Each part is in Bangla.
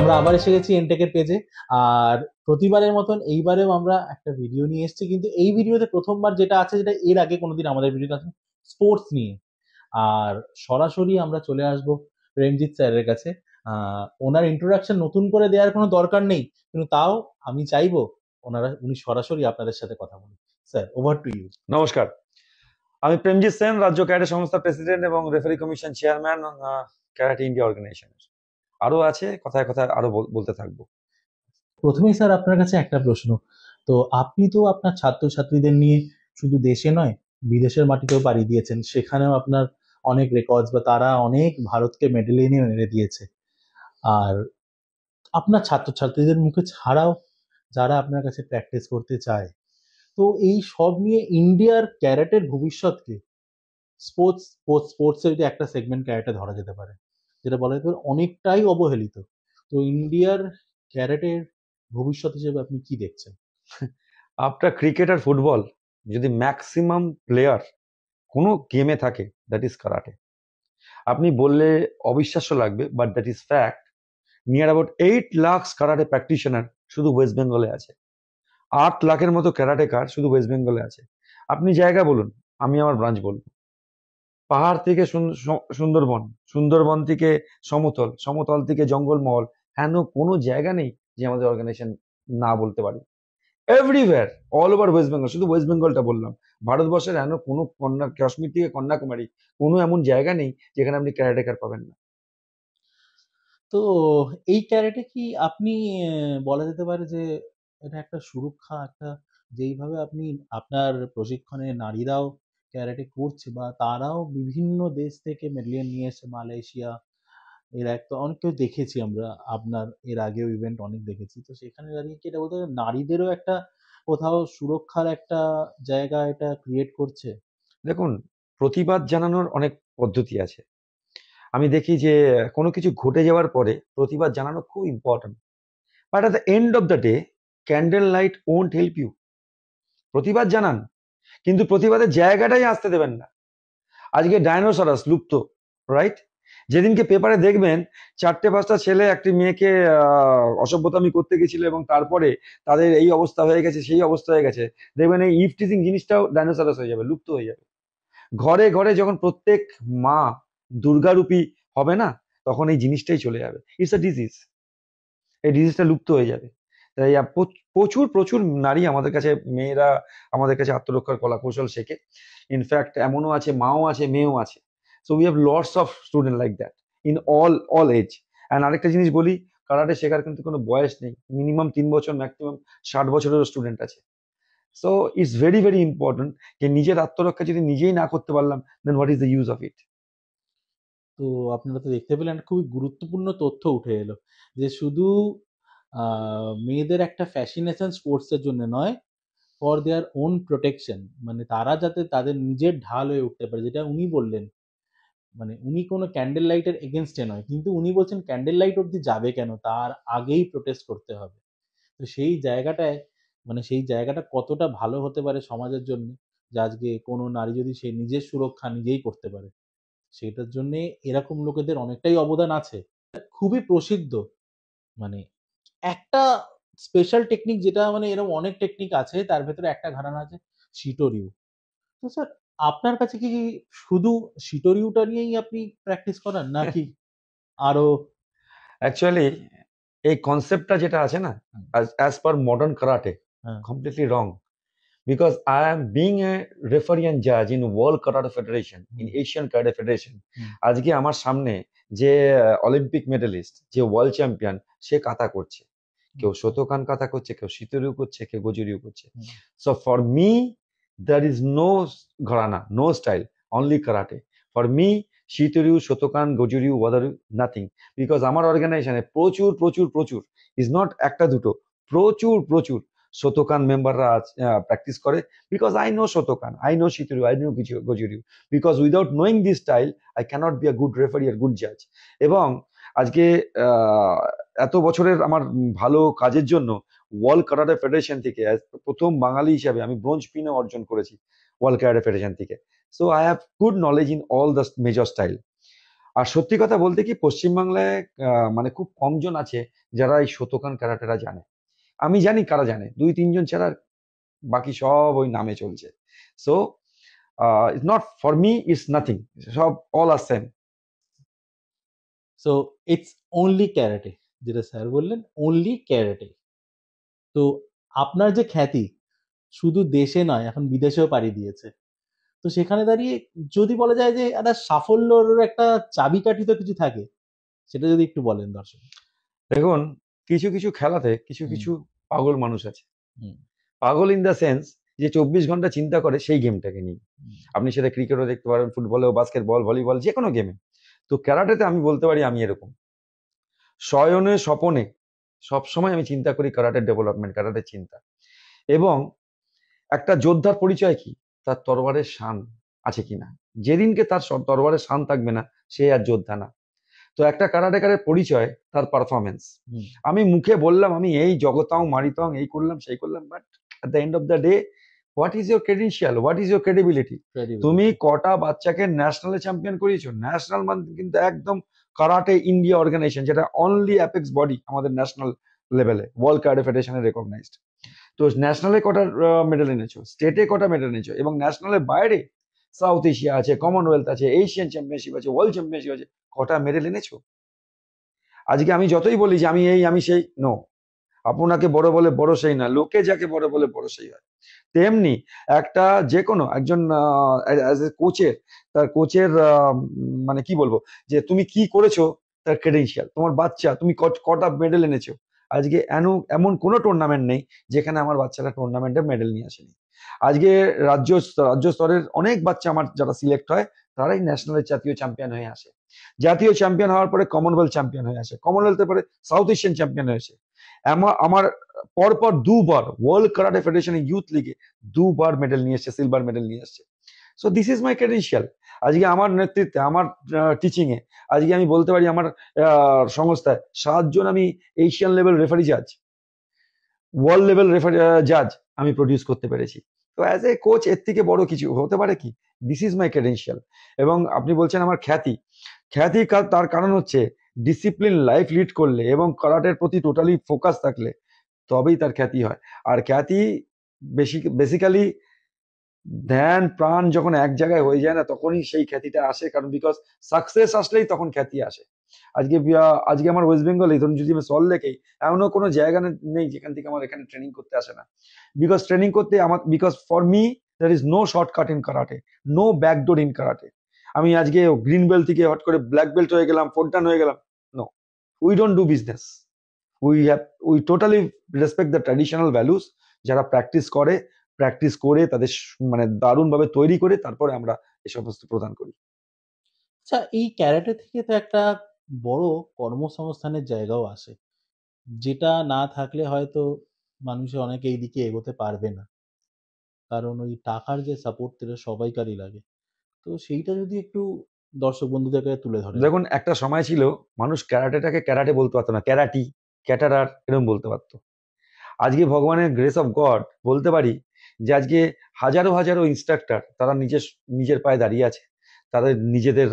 আমরা আবার এসে গেছি এনটেকের পেজে। আর প্রতিবারের মতন এইবারেও আমরা একটা ভিডিও নিয়ে এসেছি, কিন্তু এই ভিডিওতে প্রথমবার যেটা আছে, যেটা এর আগে কোনোদিন আমাদের ভিডিওতে আছে, স্পোর্টস নিয়ে। আর সরাসরি আমরা চলে আসব প্রেমজিৎ স্যারের কাছে। ওনার ইন্ট্রোডাকশন নতুন করে দেওয়ার কোনো দরকার নেই, কিন্তু তাও আমি চাইবো উনি সরাসরি আপনাদের সাথে কথা বলুন। Sir, over to you. নমস্কার, আমি প্রেমজিৎ সেন, রাজ্য ক্যারাটে সংস্থার প্রেসিডেন্ট এবং referee commission chairman karate India অর্গানাইজেশনের। আরো আছে, কথায় কথায় আরো বলতে থাকবো। প্রথমেই স্যার আপনার কাছে একটা প্রশ্ন। তো আপনি তো আপনার ছাত্রছাত্রীদের নিয়ে শুধু দেশে নয়, বিদেশের মাটিতেও পাড়ি দিয়েছেন, সেখানেও আপনার অনেক রেকর্ডস, বা তারা অনেক ভারতকে মেডেল এনে এনে দিয়েছে। আর আপনার ছাত্রছাত্রীদের মুখে ছাড়াও যারা আপনার কাছে প্র্যাকটিস করতে চায়, তো এই সব নিয়ে ইন্ডিয়ার ক্যারাটের ভবিষ্যৎকে, স্পোর্টসের যে একটা সেগমেন্ট ক্যারাটে ধরা যেতে পারে, যেটা বলা যেতে পারে অনেকটাই অবহেলিত, তো ইন্ডিয়ার ক্যারাটের ভবিষ্যৎ হিসেবে আপনি কি দেখছেন? আফটার ক্রিকেট আর ফুটবল, যদি ম্যাক্সিমাম প্লেয়ার কোনো গেমে থাকে, দ্যাট ইজ কারাটে। আপনি বললে অবিশ্বাস্য লাগবে, but that is fact. Near about 8 lakh karate practitioner শুধু ওয়েস্ট বেঙ্গলে আছে। 8 লাখের মতো ক্যারাটেকার শুধু ওয়েস্ট বেঙ্গলে আছে। আপনি জায়গা বলুন, আমি আমার ব্রাঞ্চ বলবো। পাহাড় থেকে সুন্দরবন, সুন্দরবন থেকে সমতল, সমতল থেকে জঙ্গলমহল, হেন কোনো জায়গা নেই যে আমাদের অর্গানাইজেশন না বলতে পারি। Everywhere, all over West Bengal, শুধু ওয়েস্ট বেঙ্গলটা বললাম। ভারতবর্ষের হেন কোনো কাশ্মীর থেকে কন্যাকুমারী, কোনো এমন জায়গা নেই যেখানে আপনি ক্যারাটেকার পাবেন না। তো এই ক্যারেটে কি আপনি বলা যেতে পারে যে এটা একটা সুরক্ষা, একটা যেইভাবে আপনি আপনার প্রশিক্ষণে নারীরাও ক্যারেটে করছে, বা তারাও বিভিন্ন দেশ থেকে মেডেলিয়ান নিয়ে এসে, মালয়েশিয়া, এর একটা অনেক কেউ দেখেছি আমরা, আপনার এর আগেও ইভেন্ট অনেক দেখেছি, তো সেখানে দাঁড়িয়ে কি এটা বলতে পারেন নারীদেরও একটা কোথাও সুরক্ষার একটা জায়গা এটা ক্রিয়েট করছে? দেখুন, প্রতিবাদ জানানোর অনেক পদ্ধতি আছে। আমি দেখি যে কোনো কিছু ঘটে যাওয়ার পরে প্রতিবাদ জানানো খুব important, but at the end of the day, candle light won't help you. প্রতিবাদ জানান, কিন্তু প্রতিবাদের জায়গাটাই আসতে দেবেন না। আজকে ডাইনোসরাস লুপ্ত, রাইট? যেদিনকে পেপারে দেখবেন 4-5টা ছেলে একটি মেয়েকে অসভ্যতামি করতে গেছিল এবং তারপরে তাদের এই অবস্থা হয়ে গেছে, সেই অবস্থা হয়ে গেছে, দেখবেন এই ইভ টিজিং জিনিসটাও ডাইনোসরাস হয়ে যাবে, লুপ্ত হয়ে যাবে। ঘরে ঘরে যখন প্রত্যেক মা দুর্গারূপী হবে না, তখন এই জিনিসটাই চলে যাবে। ইটস আ ডিজিজ, এই ডিজিজটা লুপ্ত হয়ে যাবে। তাই প্রচুর প্রচুর নারী আমাদের কাছে, মেয়েরা আমাদের কাছে আত্মরক্ষার কলা কৌশল শেখে। ইনফ্যাক্ট এমনও আছে, মাও আছে, মেয়েও আছে। So we have lots of student like that in all age. And আরেকটা জিনিস বলি, কারাটে শেখার কিন্তু কোনো বয়স নেই। মিনিমাম 3 বছর, ম্যাক্সিমাম 60 বছরেরও স্টুডেন্ট আছে। So it's very very important যে নিজের আত্মরক্ষা যদি নিজেই না করতে পারলাম, then what is the use of it? তো আপনারা তো দেখতে পেলেন, খুবই গুরুত্বপূর্ণ তথ্য উঠে এলো, যে শুধু মেয়েদের একটা ফ্যাসিনেশন স্পোর্টসের জন্য নয়, ফর দেয়ার ওন প্রোটেকশন, মানে তারা যাতে তাদের নিজের ঢাল হয়ে উঠতে পারে, যেটা উনি বললেন। মানে উনি কোনো ক্যান্ডেল লাইটের এগেনস্টে নয়, কিন্তু উনি বলছেন ক্যান্ডেল লাইট অব্দি যাবে কেন, তার আগেই প্রোটেস্ট করতে হবে। তো সেই জায়গাটায়, মানে সেই জায়গাটা কতটা ভালো হতে পারে সমাজের জন্য, যে আজকে কোনো নারী যদি সে নিজের সুরক্ষা নিজেই করতে পারে, সেটার জন্য এরকম লোকেদের অনেকটাই অবদান আছে। খুবই প্রসিদ্ধ, মানে একটা স্পেশাল টেকনিক, যেটা মানে এরকম অনেক টেকনিক আছে, তার ভেতরে একটা ঘরানা আছে শিটোরিউ। তো স্যার, আপনার কাছে কি শুধু শিটোরিউটা নিয়েই আপনি প্র্যাকটিস করান, নাকি আরো? অ্যাকচুয়ালি এই কনসেপ্টটা যেটা আছে না, হুম, অ্যাজ পার মডার্ন কারাটে, হ্যাঁ, completely wrong. Because I am being a referee and judge in World Karate Federation, in hmm, Asian Karate Federation. হুম, আজকে আমার সামনে যে অলিম্পিক মেডেলিস্ট, যে ওয়ার্ল্ড চ্যাম্পিয়ন, সে কাতা করছে। হুম, কেউ শতকান কাতা করছে, কেউ শীতরিও করছে, কেউ গজুরিও করছে। Hmm, so for me, there is no gharana, no style, only karate. For me, Shitoryu, Shotokan, Gojuryu, Wadoryu, nothing. Because আমার অর্গানাইজেশনে প্রচুর প্রচুর প্রচুর, ইজ নট একটা দুটো, প্রচুর প্রচুর শতকান মেম্বাররা প্র্যাকটিস করে। Because I know Shotokan, I know Shitoryu, I know Gojuryu. Because without knowing this style, I can't be a good referee আর গুড জাজ। এবং আজকে এত বছরের আমার ভালো কাজের জন্য ওয়ার্ল্ড কারাটে ফেডারেশন থেকে প্রথম বাঙালি হিসাবে আমি ব্রোঞ্জ পিনও অর্জন করেছি ওয়ার্ল্ড কারাটে ফেডারেশন থেকে। So I have good knowledge in all the major style. আর সত্যি কথা বলতে কি, পশ্চিমবাংলায় মানে খুব কম জন আছে যারা এই শতকান ক্যারাটেরা জানে। আমি জানি কারা জানে, 2-3 জন ছাড়া বাকি সব ওই নামে চলছে। So it's not for me, it's nothing, সব all are same. So it's only karate, যেটা স্যার বললেন, অনলি ক্যারাটে। তো আপনার যে খ্যাতি শুধু দেশে নয়, এখন বিদেশেও পাড়ি দিয়েছে। তো সেখানে দাঁড়িয়ে যদি বলা যায় যে একটা সাফল্যর একটা চাবিকাঠি তো কিছু থাকে, সেটা যদি একটু বলেন দর্শক। দেখুন, কিছু কিছু খেলাতে কিছু হুম। কিছু পাগল মানুষ আছে। হুম। পাগল ইন দ্য সেন্স যে 24 ঘন্টা চিন্তা করে সেই গেমটাকে নিয়ে। হুম। আপনি সেটা ক্রিকেটও দেখতে পারেন, ফুটবলেও, বাস্কেটবল, ভলিবল, যে কোনো গেমে। তো ক্যারাটেতে আমি বলতে পারি আমি এরকম শয়নে স্বপনে সবসময় আমি চিন্তা করি ক্যারাটের ডেভেলপমেন্ট, ক্যারাটের চিন্তা। এবং একটা যোদ্ধার পরিচয় কি? তার তরবারের শান আছে কিনা। যেদিনকে তার তরবারের শান থাকবে না, সে আর যোদ্ধা না। তো একটা কারাটেকারের পরিচয় তার পারফরমেন্স। হুম। আমি মুখে বললাম আমি এই জগতাং মারিতং, এই করলাম সেই করলাম, but at the end of the day, what is your credential, what is your credibility? তুমি ক্রেডিবিলিটি। কটা বাচ্চাকে ন্যাশনালে চ্যাম্পিয়ন করিয়েছো? ন্যাশনাল মানে কিন্তু একদম কারাটে ইন্ডিয়া অর্গানাইজেশন, যেটা অনলি অ্যাপেক্স বডি আমাদের ন্যাশনাল লেভেলে, ওয়ার্ল্ড কারাটে ফেডারেশনে রেকগনাইজড। তো ন্যাশনালে কটা মেডেল এনেছো, স্টেটে কটা মেডেল এনেছো, এবং ন্যাশনালের বাইরে সাউথ এশিয়া আছে, কমনওয়েলথ আছে, এশিয়ান চ্যাম্পিয়নশিপ আছে, ওয়ার্ল্ড চ্যাম্পিয়নশিপ আছে, কটা মেডেল এনেছো? আজকে আমি যতই বলি যে আমি এই আমি সেই, নো। আপনাকে বড় বলে বড় সেই না, লোকে যাকে বড় বলে বড় সেই হয়। তেমনি একটা যে কোনো একজন অ্যাজ এ কোচের, তার কোচের মানে কি বলবো, যে তুমি কি করেছো তার ক্রেডেনশিয়াল, তোমার বাচ্চা তুমি কটা মেডেল এনেছো। আজকে এমন কোনো টুর্নামেন্ট নেই যেখানে আমার বাচ্চারা টুর্নামেন্টে মেডেল নিয়ে আসেনি। আজকে রাজ্য স্তরের অনেক বাচ্চা আমার যারা সিলেক্ট হয়, তারাই ন্যাশনালের জাতীয় চ্যাম্পিয়ন হয়ে আসে। জাতীয় চ্যাম্পিয়ন হওয়ার পরে কমনওয়েলথ চ্যাম্পিয়ন হয়ে আসে, কমনওয়েলথের পরে সাউথ এশিয়ান চ্যাম্পিয়ন হয়েছে। আমার পরপর দুবার ওয়ার্ল্ড কারাটে ফেডারেশন ইউথ লিগে দুবার মেডেল নিয়ে এসছে, সিলভার মেডেল নিয়ে এসছে। So this is my credential. আজকে আমার নেতৃত্বে, আমার টিচিং এ, আজকে আমি বলতে পারি আমার সংস্থায় 7 জন আমি এশিয়ান লেভেল রেফারি জাজ, ওয়ার্ল্ড লেভেল রেফারি জাজ আমি প্রডিউস করতে পেরেছি। তো অ্যাজ এ কোচ এর থেকে বড় কিছু হতে পারে কি? This is my credential. এবং আপনি বলছেন আমার খ্যাতি, তার কারণ হচ্ছে ডিসিপ্লিন লাইফ লিড করলে এবং কারাটের প্রতি টোটালি ফোকাস থাকলে তবেই তার খ্যাতি হয়। আর খ্যাতি বেসিক্যালি ধ্যান প্রাণ যখন এক জায়গায় হয়ে যায় না, তখনই সেই খ্যাতিটা আসে। কারণ বিকজ সাকসেস আসলেই তখন খ্যাতি আসে। আজকে আমার ওয়েস্ট বেঙ্গলে ধরুন, যদি আমি সল লেকেই, এমনও কোনো জায়গা নেই যেখান থেকে আমার এখানে ট্রেনিং করতে আসে না। বিকজ ট্রেনিং করতে আমার, because for me there is no shortcut in karate, no backdoor in karate. আমি আজকে গ্রিন বেল্ট থেকে হট করে ব্ল্যাক বেল্ট হয়ে গেলাম, ফোরডান হয়ে গেলাম, no. We don't do business, we totally respect the traditional values. যারা প্র্যাকটিস করে তাদের মানে দারুণভাবে তৈরি করে তারপরে আমরা এই সমস্ত প্রদান করি। আচ্ছা, এই ক্যারাটে থেকে তো একটা বড় কর্মসংস্থানের জায়গাও আসে, যেটা না থাকলে হয়তো মানুষের অনেকে এই দিকে এগোতে পারবে না, কারণ ওই টাকার যে সাপোর্ট সেটা সবাইকারই লাগে। তো সেইটা যদি একটু দর্শক বন্ধুদের কাছে তুলে ধরেন। দেখুন, একটা সময় ছিল মানুষ ক্যারাটেটাকে ক্যারাটে বলতে পারতো না, ক্যারাটি, ক্যাটারার এরকম বলতে পারতো। আজকে ভগবানের গ্রেস অফ গড বলতে পারি যে আজকে হাজারো হাজারো ইনস্ট্রাক্টর তারা নিজের পায়ে দাঁড়িয়ে আছে, তাদের নিজেদের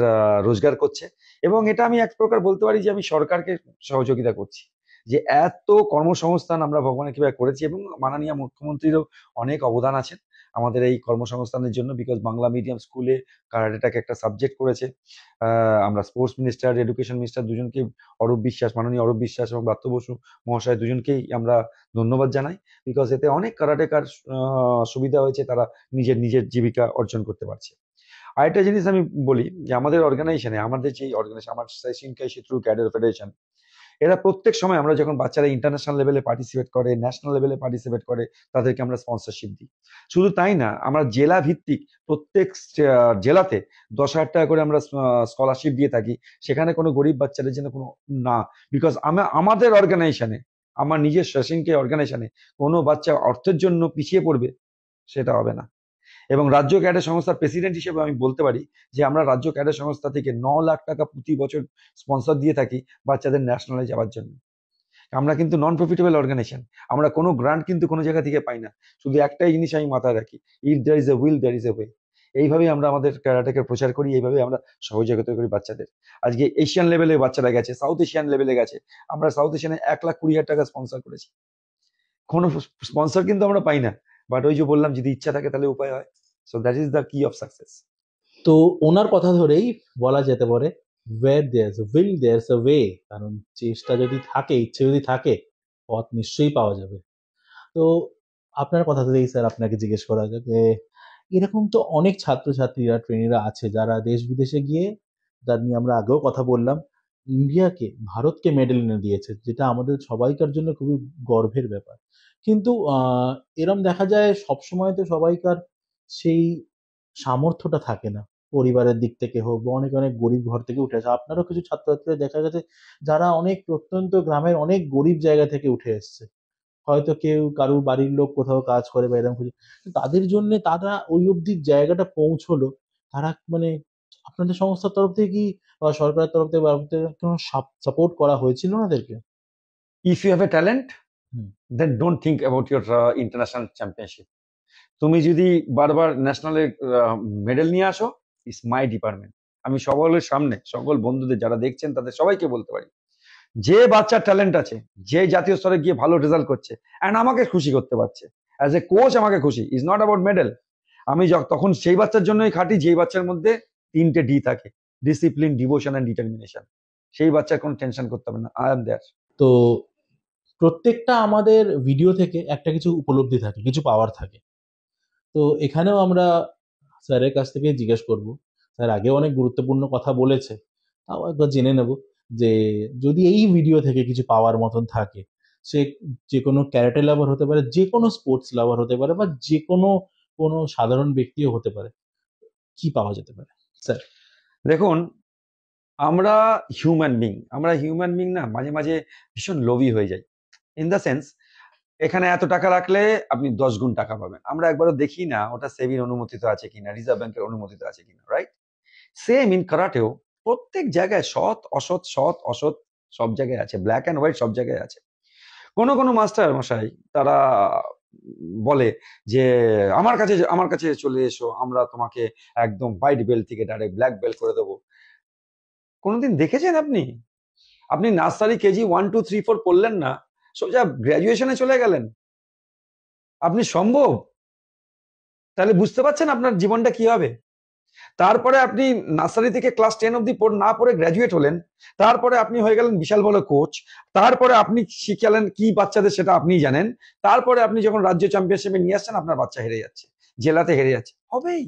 রোজগার করছে। এবং এটা আমি এক প্রকার বলতে পারি যে আমি সরকারকে সহযোগিতা করছি, যে এত কর্মসংস্থান আমরা ভগবানের কৃপায় করেছি। এবং মাননীয় মুখ্যমন্ত্রীরও অনেক অবদান আছে আমাদের এই কর্মসংস্থানের জন্য, বিকজ বাংলা মিডিয়াম স্কুলে কারাটেটাকে একটা সাবজেক্ট করেছে। আমরা স্পোর্টস মিনিস্টার, এডুকেশন মিনিস্টার দুজনকে, মাননীয় অরূপ বিশ্বাস এবং ব্রাত্য বসু মহাশয় দুজনকেই আমরা ধন্যবাদ জানাই। বিকজ এতে অনেক কারাটেকার সুবিধা হয়েছে, তারা নিজের নিজের জীবিকা অর্জন করতে পারছে। আরেকটা জিনিস আমি বলি যে আমাদের অর্গানাইজেশনে, আমাদের যে অর্গানাইজেশন, আমার শিনকাই শত্রু ক্যাডার ফেডারেশন, এরা প্রত্যেক সময়, আমরা যখন বাচ্চারা ইন্টারন্যাশনাল লেভেলে পার্টিসিপেট করে, ন্যাশনাল লেভেলে পার্টিসিপেট করে, তাদেরকে আমরা স্পন্সরশিপ দিই। শুধু তাই না, আমরা জেলা ভিত্তিক প্রত্যেক জেলাতে 10,000 টাকা করে আমরা স্কলারশিপ দিয়ে থাকি। সেখানে কোনো গরিব বাচ্চাদের জন্য কোনো না, বিকজ আমাদের অর্গানাইজেশনে, আমার নিজের শশিনকে অর্গানাইজেশনে কোনো বাচ্চা অর্থের জন্য পিছিয়ে পড়বে সেটা হবে না। এবং রাজ্য ক্যাডার সংস্থার প্রেসিডেন্ট হিসেবে আমি বলতে পারি যে আমরা রাজ্য ক্যাডার সংস্থা থেকে 9 লাখ টাকা প্রতি বছর স্পন্সর দিয়ে থাকি বাচ্চাদের ন্যাশনালে যাওয়ার জন্য। আমরা কিন্তু নন প্রফিটেবল অর্গানাইজেশন, আমরা কোনো গ্রান্ট কিন্তু কোনো জায়গা থেকে পাই না। শুধু একটাই জিনিস আমি মাথায় রাখি, if there is a will there is a way. এইভাবেই আমরা আমাদের ক্যারাটেকে প্রচার করি, এইভাবেই আমরা সহযোগিতা করি বাচ্চাদের। আজকে এশিয়ান লেভেলে বাচ্চারা গেছে, সাউথ এশিয়ান লেভেলে গেছে। আমরা সাউথ এশিয়ানে 1,20,000 টাকা স্পন্সর করেছি। কোনো স্পন্সর কিন্তু আমরা পাই না, বাট ওই যে বললাম, যদি ইচ্ছা থাকে তাহলে উপায় হয়। So that is the key of success. তো ওনার কথা ধরেই বলা যেতে পারে, where there's a will there's a way. কারণ চেষ্টা যদি থাকে, ইচ্ছে যদি থাকে, পথ নিশ্চয়ই পাওয়া যাবে। তো আপনার কথা ধরেই স্যার আপনাকে জিজ্ঞেস করা যাক যে, এরকম তো অনেক ছাত্রছাত্রীরা, ট্রেনিরা আছে যারা দেশ বিদেশে গিয়ে, যার নিয়ে আমরা আগেও কথা বললাম, ইন্ডিয়াকে, ভারতকে মেডেল এনে দিয়েছে, যেটা আমাদের সবাইকার জন্য খুবই গর্বের ব্যাপার। কিন্তু এরম দেখা যায় সবসময় তো সবাইকার সেই সামর্থ্যটা থাকে না, পরিবারের দিক থেকে হোক বা অনেক অনেক গরিব ঘর থেকে উঠে আসে। আপনারও কিছু ছাত্রছাত্রীরা দেখা গেছে যারা অনেক প্রত্যন্ত গ্রামের অনেক গরিব জায়গা থেকে উঠে এসছে। হয়তো কেউ কারুর বাড়ির লোক কোথাও কাজ করে বা এরকম কিছু, তাদের জন্য তারা ওই অব্দি জায়গাটা পৌঁছলো। তারা মানে আপনাদের সংস্থার তরফ থেকে কি বা সরকারের তরফ থেকে বা আপনাদের কোনো সাপোর্ট করা হয়েছিল ওনাদেরকে? If you have a talent, hmm. Then don't think about your international championship. তুমি যদি বারবার ন্যাশনালে মেডেল নিয়ে আসো, ইস মাই ডিপার্টমেন্ট। আমি সকলের সামনে, সকল বন্ধুদের যারা দেখছেন তাদের সবাইকে বলতে পারি, যে বাচ্চার ট্যালেন্ট আছে, যে জাতীয় স্তরে গিয়ে ভালো রেজাল্ট করছে অ্যান্ড আমাকে খুশি করতে পারছে, অ্যাজ এ কোচ আমাকে খুশি, ইজ নট অ্যাবাউট মেডেল। আমি তখন সেই বাচ্চার জন্যই খাটি যেই বাচ্চার মধ্যে 3টে ডি থাকে: ডিসিপ্লিন, ডিভোশন অ্যান্ড ডিটারমিনেশন। সেই বাচ্চার কোনো টেনশন করতে হবে না, আই এম দেয়ার। তো প্রত্যেকটা আমাদের ভিডিও থেকে একটা কিছু উপলব্ধি থাকে, কিছু পাওয়ার থাকে। তো এখানেও আমরা স্যারের কাছ থেকে জিজ্ঞেস করব। স্যার আগেও অনেক গুরুত্বপূর্ণ কথা বলেছে, তাও একবার জেনে নেব যে যদি এই ভিডিও থেকে কিছু পাওয়ার মতন থাকে, সে যে কোনো ক্যারাটে লাভার হতে পারে, যে কোনো স্পোর্টস লাভার হতে পারে, বা যে কোনো কোনো সাধারণ ব্যক্তিও হতে পারে, কি পাওয়া যেতে পারে স্যার? দেখুন, আমরা হিউম্যান বিং না, মাঝে মাঝে ভীষণ লোভী হয়ে যাই। ইন দ্য সেন্স, এখানে এত টাকা রাখলে আপনি 10 গুণ টাকা পাবেন। আমরা একবারও দেখি না ওটা সেবির অনুমোদিত আছে কিনা, রিজার্ভ ব্যাংকের অনুমোদিত আছে কিনা, রাইট? সেম ইন কারাটেও প্রত্যেক জায়গায় সৎ অসৎ, সৎ অসৎ সব জায়গায় আছে, ব্ল্যাক অ্যান্ড হোয়াইট সব জায়গায় আছে। কোনো কোনো মাস্টার মশাই তারা বলে যে আমার কাছে চলে এসো, আমরা তোমাকে একদম হোয়াইট বেল্ট থেকে ডাইরেক্ট ব্ল্যাক বেল্ট করে দেবো। কোনোদিন দেখেছেন আপনি? আপনি নার্সারি কেজি 1, 2, 3, 4 পড়লেন না, সোজা গ্র্যাজুয়েশনে চলে গেলেন? আপনি সম্ভব? তাহলে বুঝতে পারছেন আপনার জীবনটা কি হবে। তারপরে আপনি নার্সারি থেকে ক্লাস 10 অব্দি না পড়ে গ্র্যাজুয়েট হলেন, তারপরে আপনি হয়ে গেলেন বিশাল বড় কোচ, তারপরে আপনি শিখালেন কি বাচ্চাদের সেটা আপনিই জানেন, তারপরে আপনি যখন রাজ্য চ্যাম্পিয়নশিপে নিয়ে আসছেন আপনার বাচ্চা হেরে যাচ্ছে, জেলাতে হেরে যাচ্ছে, হবেই,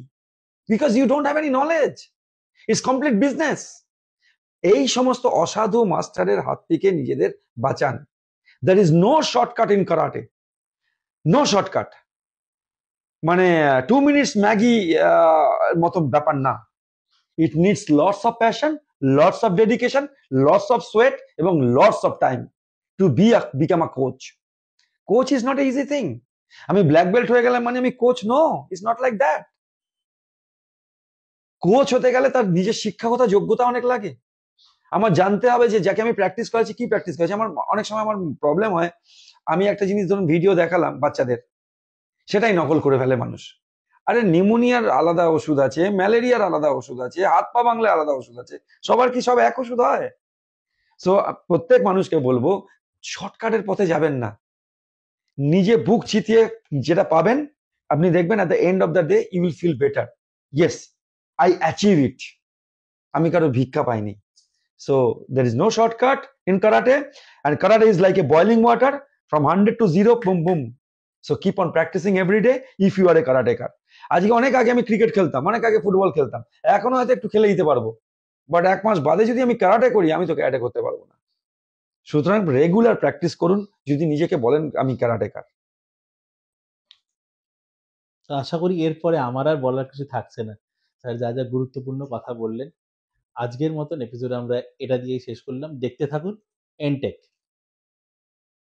because you don't have any knowledge. It's complete business. এই সমস্ত অসাধু মাস্টারের হাত থেকে নিজেদের বাঁচান। There is no shortcut in karate, no shortcut. মানে 2 মিনিটস ম্যাগি মতো ব্যাপার না। It needs lots of passion, lots of dedication, lots of sweat এবং lots of time to become a coach. Coach is not a easy thing. আমি ব্ল্যাক বেল্ট হয়ে গেলাম মানে আমি কোচ? No, it's not like that. Coach হতে গেলে তার নিজের শিক্ষাগত যোগ্যতা অনেক লাগে। আমার জানতে হবে যে যাকে আমি প্র্যাকটিস করাচ্ছি কি প্র্যাকটিস করাচ্ছি। আমার অনেক সময় আমার প্রবলেম হয়, আমি একটা জিনিস ধরুন ভিডিও দেখালাম বাচ্চাদের, সেটাই নকল করে ফেলে মানুষ। আরে নিউমোনিয়ার আলাদা ওষুধ আছে, ম্যালেরিয়ার আলাদা ওষুধ আছে, হাত পা বাংলে আলাদা ওষুধ আছে, সবার কি সব এক ওষুধ হয়? সো প্রত্যেক মানুষকে বলবো, শর্টকাটের পথে যাবেন না। নিজে বুক চিতিয়ে যেটা পাবেন, আপনি দেখবেন at the end of the day you will feel better. Yes, I achieve it. আমি কারো ভিক্ষা পাইনি। So there is no shortcut in karate, and karate is like a boiling water, from 100 to 0, boom boom. So keep on practising every day if you are a karateka. আজকে অনেক আগে আমি ক্রিকেট খেলতাম, অনেক আগে ফুটবল খেলতাম, এখনো হয়তো একটু খেলে দিতে পারবো, বাট 1 মাস বাদে যদি আমি কারাটে করি, আমি তো ক্যারাটে করতে পারবো না। সুতরাং রেগুলার প্র্যাকটিস করুন যদি নিজেকে বলেন আমি ক্যারাটেকার। তো আশা করি এরপরে আমার আর বলার কিছু থাকছে না। স্যার যা যা গুরুত্বপূর্ণ কথা বললেন, আজকের মতন এপিসোড আমরা এটা দিয়েই শেষ করলাম। দেখতে থাকুন এনটেক।